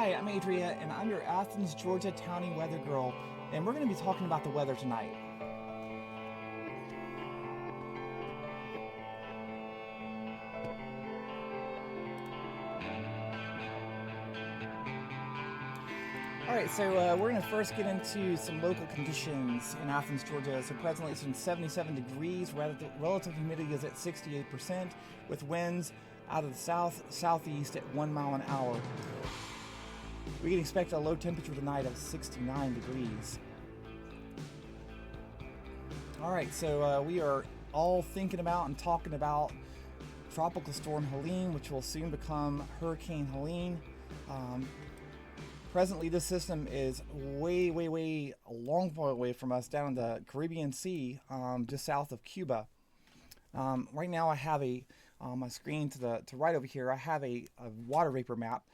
Hi, I'm Adria, and I'm your Athens, Georgia Townie weather girl, and we're going to be talking about the weather tonight. All right, so we're going to first get into some local conditions in Athens, Georgia. So presently it's in 77 degrees, relative humidity is at 68%, with winds out of the southeast at 1 mile an hour. We can expect a low temperature tonight of 69 degrees. All right, so we are all thinking about and talking about Tropical Storm Helene, which will soon become Hurricane Helene. Presently, this system is way a long way away from us down in the Caribbean Sea, just south of Cuba. Right now, I have on my screen to right over here, I have a water vapor map.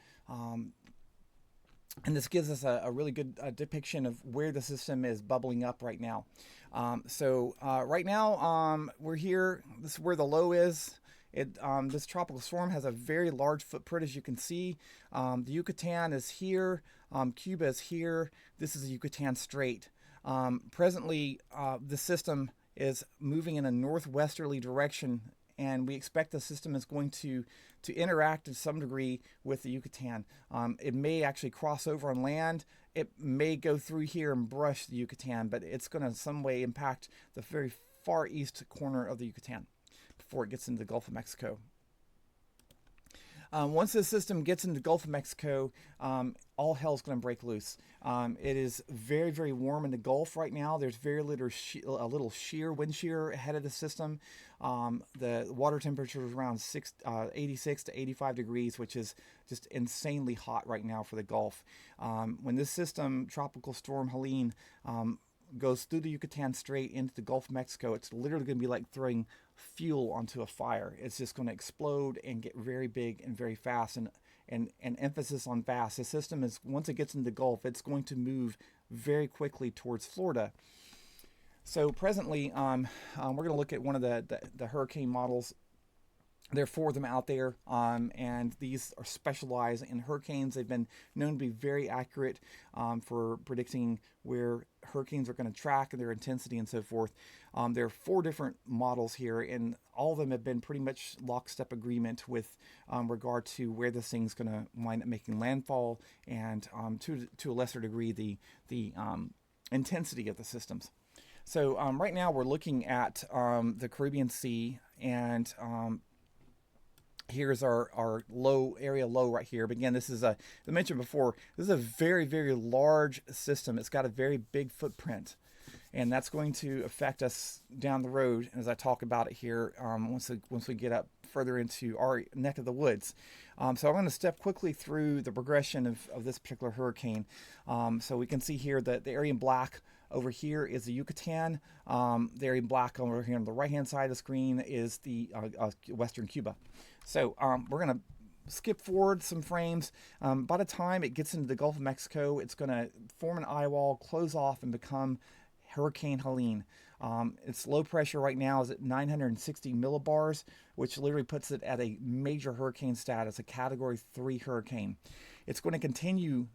And this gives us a really good depiction of where the system is bubbling up right now. Right now, we're here. This is where the low is. This tropical storm has a very large footprint, as you can see. The Yucatan is here. Cuba is here. This is the Yucatan Strait. Presently, the system is moving in a northwesterly direction, and we expect the system is going to interact to some degree with the Yucatan. It may actually cross over on land. It may go through here and brush the Yucatan, but it's going to in some way impact the very far east corner of the Yucatan before it gets into the Gulf of Mexico. Once this system gets into the Gulf of Mexico, all hell's going to break loose. It is very warm in the Gulf right now. There's very little wind shear ahead of the system. The water temperature is around 86 to 85 degrees, which is just insanely hot right now for the Gulf. When this system, Tropical Storm Helene, goes through the Yucatan Strait into the Gulf of Mexico, it's literally going to be like throwing fuel onto a fire. It's just going to explode and get very big and very fast, and emphasis on fast. The system is, once it gets into the Gulf, it's going to move very quickly towards Florida. So presently, we're going to look at one of the hurricane models. There are 4 of them out there, and these are specialized in hurricanes. They've been known to be very accurate for predicting where hurricanes are going to track and their intensity and so forth. There are 4 different models here, and all of them have been pretty much lockstep agreement with regard to where this thing's going to wind up making landfall, and to a lesser degree the intensity of the systems. So right now we're looking at the Caribbean Sea, and here's our low right here. But again, this is I mentioned before, this is a very large system. It's got a very big footprint, and that's going to affect us down the road as I talk about it here once we get up further into our neck of the woods. So I'm going to step quickly through the progression of this particular hurricane. So we can see here that the area in black over here is the Yucatan. The area in black over here on the right-hand side of the screen is the western Cuba. So we're going to skip forward some frames. By the time it gets into the Gulf of Mexico, it's going to form an eye wall, close off, and become Hurricane Helene. Its low pressure right now is at 960 millibars, which literally puts it at a major hurricane status, a Category 3 hurricane. It's going to continue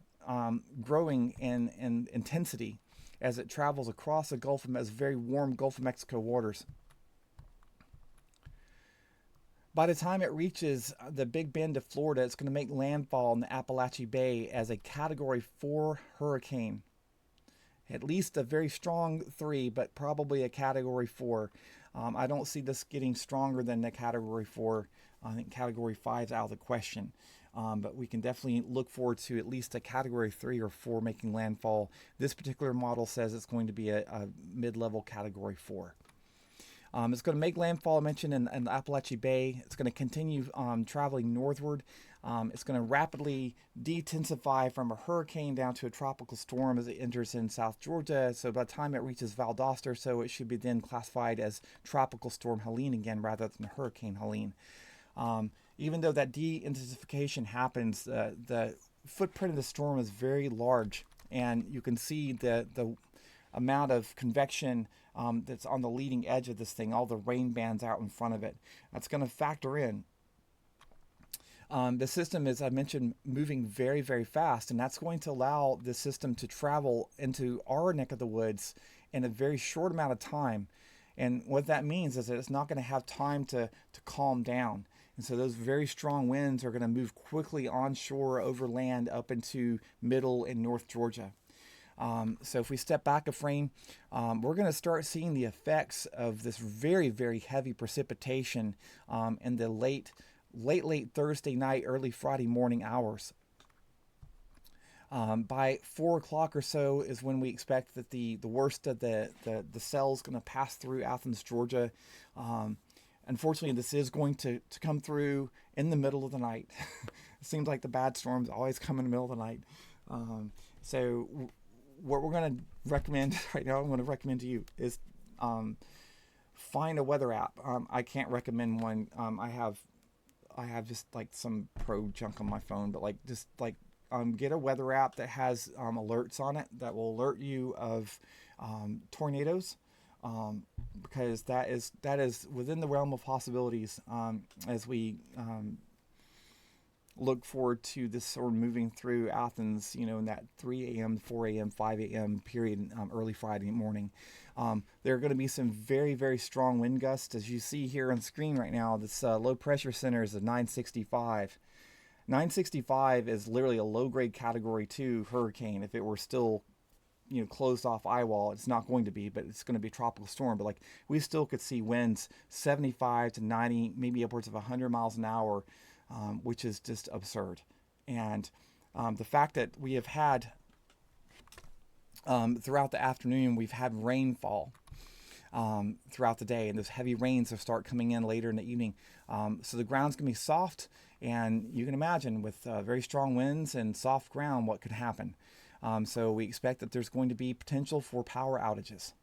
growing in intensity as it travels across the Gulf of very warm Gulf of Mexico waters. By the time it reaches the Big Bend of Florida, it's going to make landfall in the Appalachian Bay as a Category 4 hurricane. At least a very strong 3, but probably a Category 4. I don't see this getting stronger than the Category 4. I think Category 5 is out of the question. But we can definitely look forward to at least a Category 3 or 4 making landfall. This particular model says it's going to be a mid-level Category 4. It's going to make landfall, I mentioned, in the Appalachian Bay. It's going to continue traveling northward. It's going to rapidly de-intensify from a hurricane down to a tropical storm as it enters in South Georgia. So by the time it reaches Valdosta, so it should be then classified as Tropical Storm Helene again rather than Hurricane Helene. Even though that de-intensification happens, the footprint of the storm is very large, and you can see the amount of convection that's on the leading edge of this thing, all the rain bands out in front of it. That's going to factor in. The system is, I mentioned, moving very, very fast, and that's going to allow the system to travel into our neck of the woods in a very short amount of time. And what that means is that it's not going to have time to calm down. And so those very strong winds are going to move quickly onshore, over land, up into middle and north Georgia. So if we step back a frame, we're going to start seeing the effects of this very, very heavy precipitation in the late Thursday night, early Friday morning hours. By 4 o'clock or so is when we expect that the worst of the cell is going to pass through Athens, Georgia. Unfortunately, this is going to come through in the middle of the night. It seems like the bad storms always come in the middle of the night. So what we're going to recommend right now, I'm going to recommend to you is find a weather app. I can't recommend one. I have just like some pro junk on my phone, but get a weather app that has alerts on it that will alert you of tornadoes, because that is within the realm of possibilities as we look forward to this sort of moving through Athens, in that 3 a.m., 4 a.m., 5 a.m. period, early Friday morning. There are going to be some very, very strong wind gusts. As you see here on screen right now, this low pressure center is a 965. 965 is literally a low-grade Category 2 hurricane. If it were still, closed off eye wall, it's not going to be, but it's going to be a tropical storm. But we still could see winds 75 to 90, maybe upwards of 100 miles an hour, which is just absurd. And the fact that we have had throughout the afternoon, we've had rainfall throughout the day, and those heavy rains will start coming in later in the evening. So the ground's going to be soft, and you can imagine with very strong winds and soft ground what could happen. So we expect that there's going to be potential for power outages,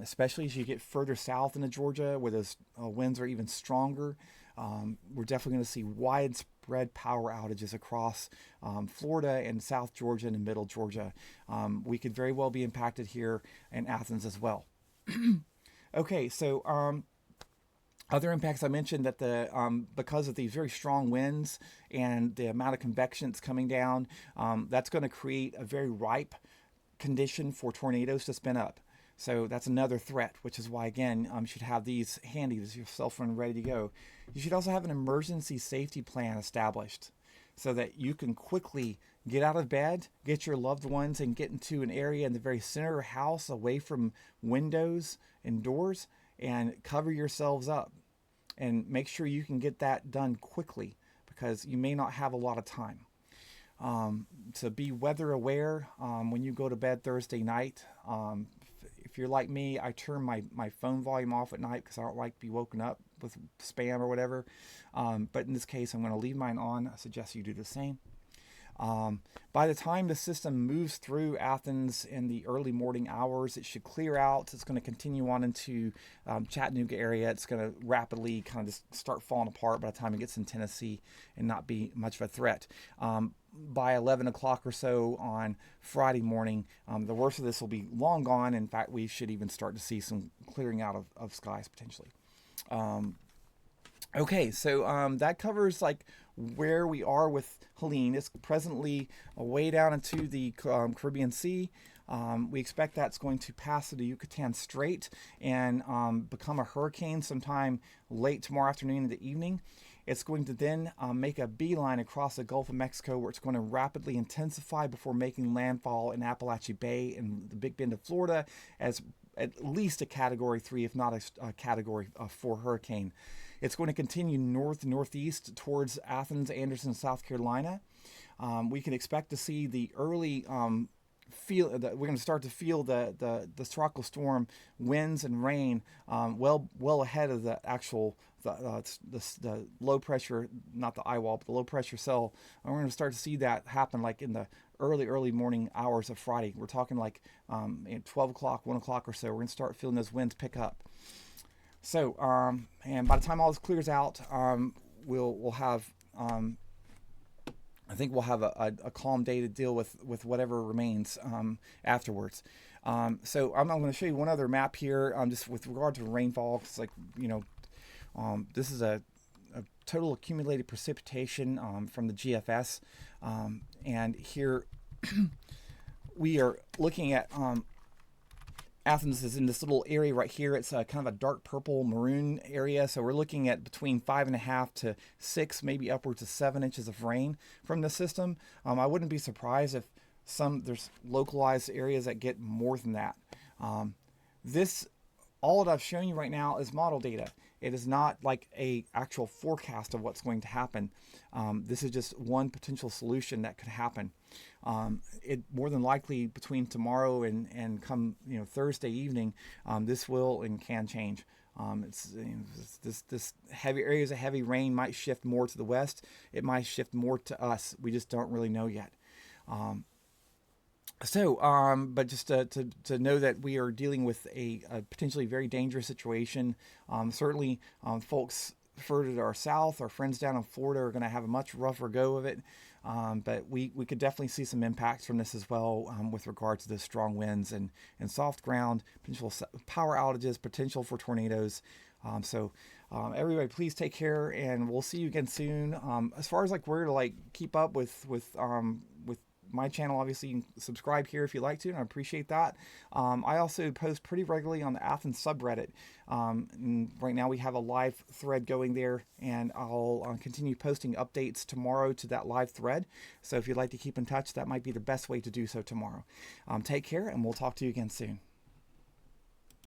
especially as you get further south into Georgia where those winds are even stronger. We're definitely going to see widespread power outages across Florida and South Georgia and Middle Georgia. We could very well be impacted here in Athens as well. Okay, so other impacts, I mentioned that because of these very strong winds and the amount of convection that's coming down, that's going to create a very ripe condition for tornadoes to spin up. So that's another threat, which is why, again, you should have these handy, as your cell phone ready to go. You should also have an emergency safety plan established so that you can quickly get out of bed, get your loved ones, and get into an area in the very center of the house away from windows and doors and cover yourselves up. And make sure you can get that done quickly because you may not have a lot of time. So be weather aware when you go to bed Thursday night. If you're like me, I turn my phone volume off at night because I don't like to be woken up with spam or whatever. But in this case, I'm going to leave mine on. I suggest you do the same. By the time the system moves through Athens in the early morning hours, it should clear out. It's going to continue on into Chattanooga area. It's going to rapidly kind of just start falling apart by the time it gets in Tennessee and not be much of a threat. By 11 o'clock or so on Friday morning, the worst of this will be long gone. In fact, we should even start to see some clearing out of skies potentially. Okay, so that covers where we are with Helene. It's presently way down into the Caribbean Sea. We expect that's going to pass through the Yucatan Strait and become a hurricane sometime late tomorrow afternoon in the evening. It's going to then make a beeline across the Gulf of Mexico, where it's going to rapidly intensify before making landfall in Appalachia Bay and the Big Bend of Florida as at least a Category 3, if not a Category 4 hurricane. It's going to continue northeast towards Athens, Anderson, South Carolina. We can expect to see the early we're going to start to feel the tropical storm winds and rain well ahead of the actual the low pressure, not the eye wall, but the low pressure cell. And we're going to start to see that happen in the early morning hours of Friday. We're talking at 12 o'clock, 1 o'clock or so. We're going to start feeling those winds pick up. So, and by the time all this clears out, we'll have, I think we'll have a calm day to deal with whatever remains afterwards. So I'm going to show you one other map here, just with regard to rainfall. It's this is a total accumulated precipitation from the GFS. And here we are looking at Athens is in this little area right here. It's kind of a dark purple maroon area. So we're looking at between 5.5 to 6, maybe upwards of 7 inches of rain from the system. I wouldn't be surprised if there's localized areas that get more than that. This, all that I've shown you right now is model data. It is not like a actual forecast of what's going to happen. This is just one potential solution that could happen. It more than likely between tomorrow and come Thursday evening, this will and can change. This heavy areas of heavy rain might shift more to the west. It might shift more to us. We just don't really know yet. But just to know that we are dealing with a potentially very dangerous situation. Certainly, folks further to our south, our friends down in Florida are going to have a much rougher go of it. But we could definitely see some impacts from this as well with regard to the strong winds and soft ground, potential power outages, potential for tornadoes. Everybody, please take care, and we'll see you again soon. As far as like where to like keep up with my channel, obviously you can subscribe here if you like to, and I appreciate that. I also post pretty regularly on the Athens subreddit. And right now we have a live thread going there, and I'll continue posting updates tomorrow to that live thread. So if you'd like to keep in touch, that might be the best way to do so tomorrow. Take care, and we'll talk to you again soon.